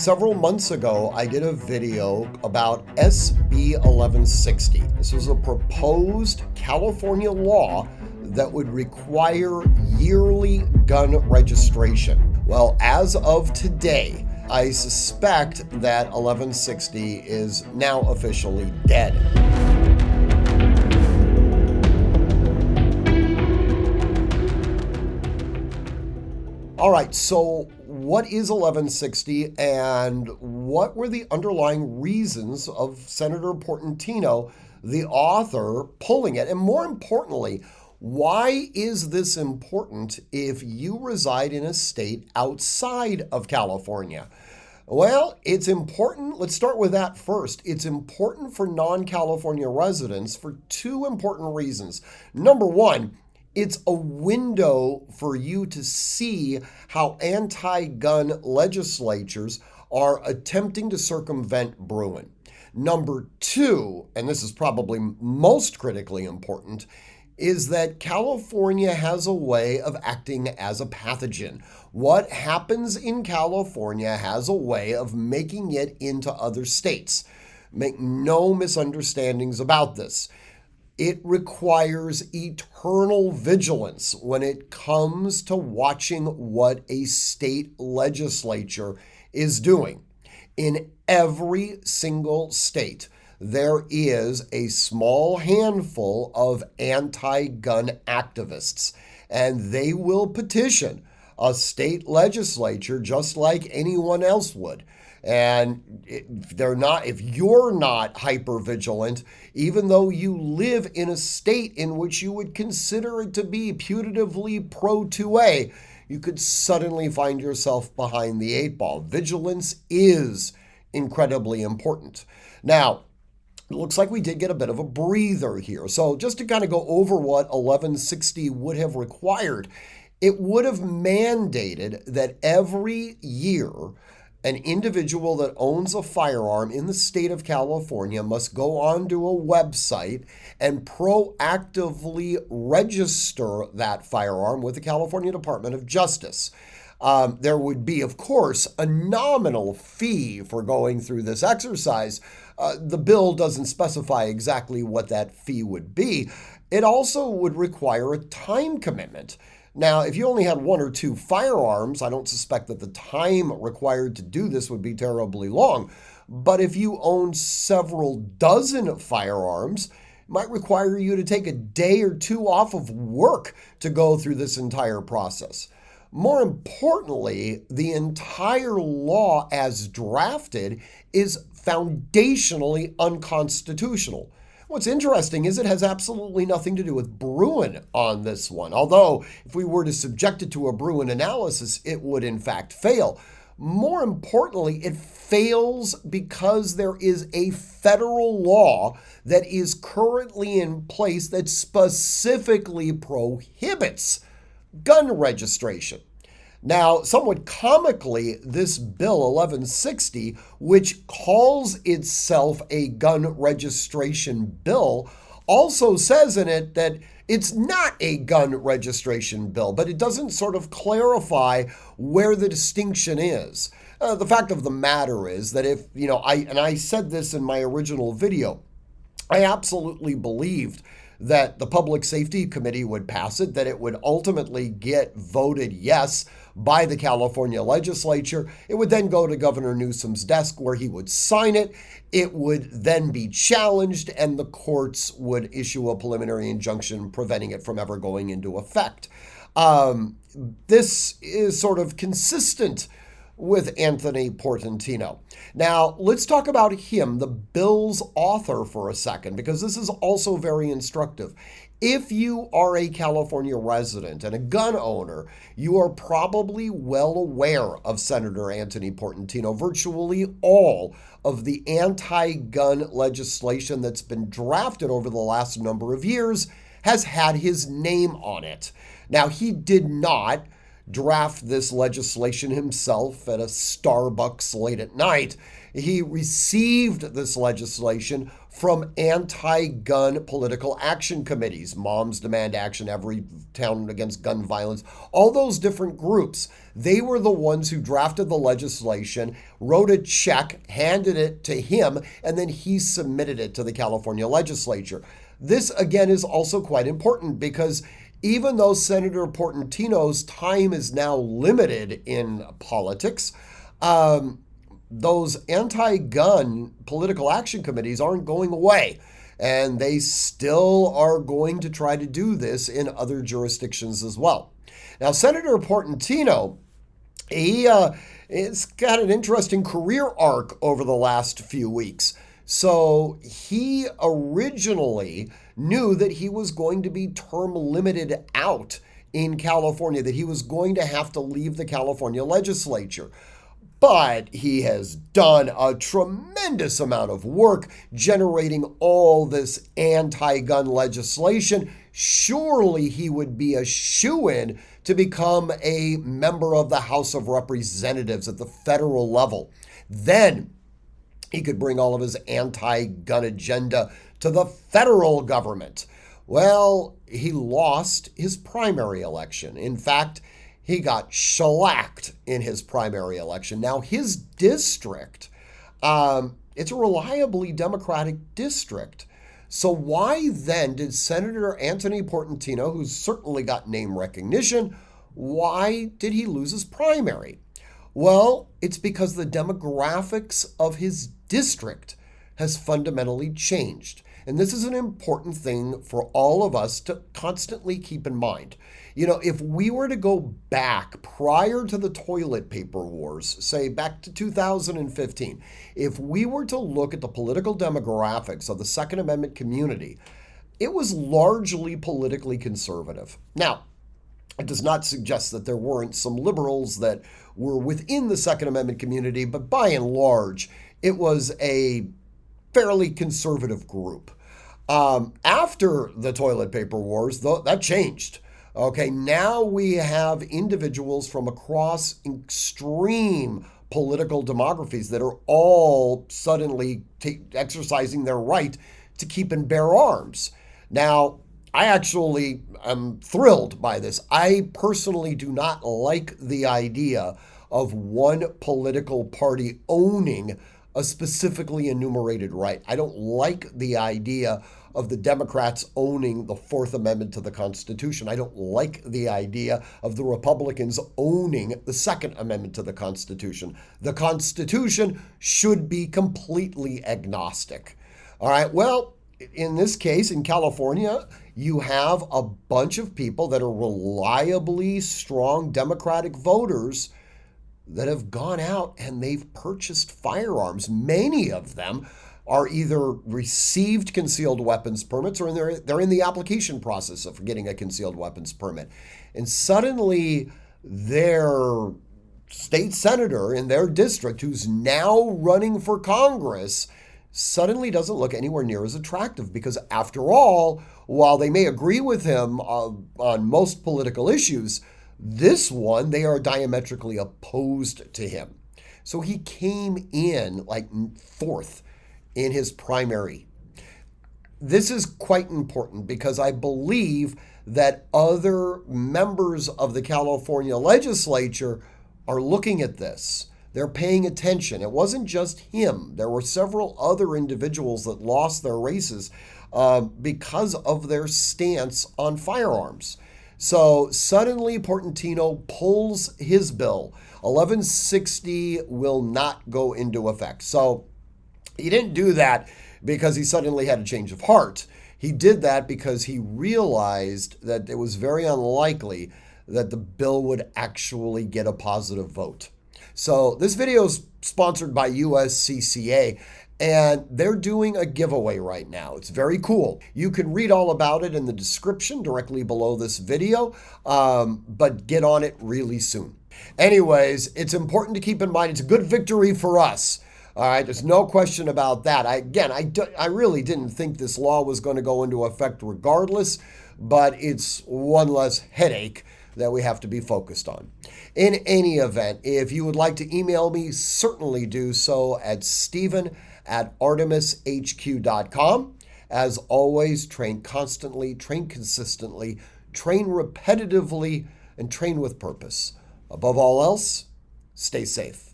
Several months ago, I did a video about SB 1160. This was a proposed California law that would require yearly gun registration. Well, as of today, I suspect that 1160 is now officially dead. All right, so what is 1160 and what were the underlying reasons of Senator Portantino, the author, pulling it? And more importantly, why is this important if you reside in a state outside of California? Well, it's important. Let's start with that first. It's important for non-California residents for two important reasons. Number one, it's a window for you to see how anti-gun legislatures are attempting to circumvent Bruin. Number two, and this is probably most critically important, is that California has a way of acting as a pathogen. What happens in California has a way of making it into other states. Make no misunderstandings about this. It requires eternal vigilance when it comes to watching what a state legislature is doing. In every single state, there is a small handful of anti-gun activists, and they will petition a state legislature just like anyone else would. And if you're not hyper vigilant, even though you live in a state in which you would consider it to be putatively pro 2A, you could suddenly find yourself behind the eight ball. Vigilance is incredibly important. Now, it looks like we did get a bit of a breather here. So just to kind of go over what 1160 would have required, it would have mandated that every year, an individual that owns a firearm in the state of California must go onto a website and proactively register that firearm with the California Department of Justice. There would be, of course, a nominal fee for going through this exercise. The bill doesn't specify exactly what that fee would be. It also would require a time commitment. Now, if you only had one or two firearms, I don't suspect that the time required to do this would be terribly long. But if you own several dozen firearms, it might require you to take a day or two off of work to go through this entire process. More importantly, the entire law as drafted is foundationally unconstitutional. What's interesting is it has absolutely nothing to do with Bruin on this one, although if we were to subject it to a Bruin analysis, it would in fact fail. More importantly, it fails because there is a federal law that is currently in place that specifically prohibits gun registration. Now, somewhat comically, this bill 1160, which calls itself a gun registration bill, also says in it that it's not a gun registration bill, but it doesn't sort of clarify where the distinction is. The fact of the matter is that if, I said this in my original video, I absolutely believed that the Public Safety Committee would pass it, that it would ultimately get voted yes by the California legislature. It would then go to Governor Newsom's desk where he would sign it. It would then be challenged and the courts would issue a preliminary injunction preventing it from ever going into effect. This is sort of consistent with Anthony Portantino. Now, let's talk about him, the bill's author, for a second, because this is also very instructive. If you are a California resident and a gun owner, you are probably well aware of Senator Anthony Portantino. Virtually all of the anti-gun legislation that's been drafted over the last number of years has had his name on it. Now, he did not draft this legislation himself at a Starbucks late at night. He received this legislation from anti-gun political action committees. Moms Demand Action, Every Town Against Gun Violence, all those different groups. They were the ones who drafted the legislation, wrote a check, handed it to him, and then he submitted it to the California legislature. This, again, is also quite important because even though Senator Portantino's time is now limited in politics, those anti-gun political action committees aren't going away, and they still are going to try to do this in other jurisdictions as well. Now, Senator Portantino, it's got an interesting career arc over the last few weeks. So he originally knew that he was going to be term limited out in California, that he was going to have to leave the California legislature. But he has done a tremendous amount of work generating all this anti-gun legislation. Surely he would be a shoo-in to become a member of the House of Representatives at the federal level. Then he could bring all of his anti-gun agenda to the federal government. Well, he lost his primary election. In fact, he got shellacked in his primary election. Now, his district, it's a reliably Democratic district. So why then did Senator Anthony Portantino, who's certainly got name recognition, why did he lose his primary? Well, it's because the demographics of his district has fundamentally changed. And this is an important thing for all of us to constantly keep in mind. You know, if we were to go back prior to the toilet paper wars, say back to 2015, if we were to look at the political demographics of the Second Amendment community, it was largely politically conservative. Now, it does not suggest that there weren't some liberals that were within the Second Amendment community, but by and large, it was a fairly conservative group. After the toilet paper wars, though, that changed. Okay, now we have individuals from across extreme political demographies that are all suddenly exercising their right to keep and bear arms. Now, I actually am thrilled by this. I personally do not like the idea of one political party owning a specifically enumerated right. I don't like the idea of the Democrats owning the Fourth Amendment to the Constitution. I don't like the idea of the Republicans owning the Second Amendment to the Constitution. The Constitution should be completely agnostic. All right, well, in this case, in California, you have a bunch of people that are reliably strong Democratic voters that have gone out and they've purchased firearms. Many of them are either received concealed weapons permits or they're in the application process of getting a concealed weapons permit. And suddenly their state senator in their district, who's now running for Congress, suddenly doesn't look anywhere near as attractive because, after all, while they may agree with him on most political issues, this one, they are diametrically opposed to him. So he came in like fourth in his primary. This is quite important because I believe that other members of the California legislature are looking at this. They're paying attention. It wasn't just him. There were several other individuals that lost their races because of their stance on firearms. So suddenly Portantino pulls his bill. 1160 will not go into effect. So he didn't do that because he suddenly had a change of heart. He did that because he realized that it was very unlikely that the bill would actually get a positive vote. So this video is sponsored by USCCA, and they're doing a giveaway right now. It's very cool. You can read all about it in the description directly below this video, but get on it really soon. Anyways, it's important to keep in mind it's a good victory for us. All right, there's no question about that. I really didn't think this law was going to go into effect regardless, but it's one less headache that we have to be focused on. In any event, if you would like to email me, certainly do so at stephen@artemishq.com. As always, train constantly, train consistently, train repetitively, and train with purpose. Above all else, stay safe.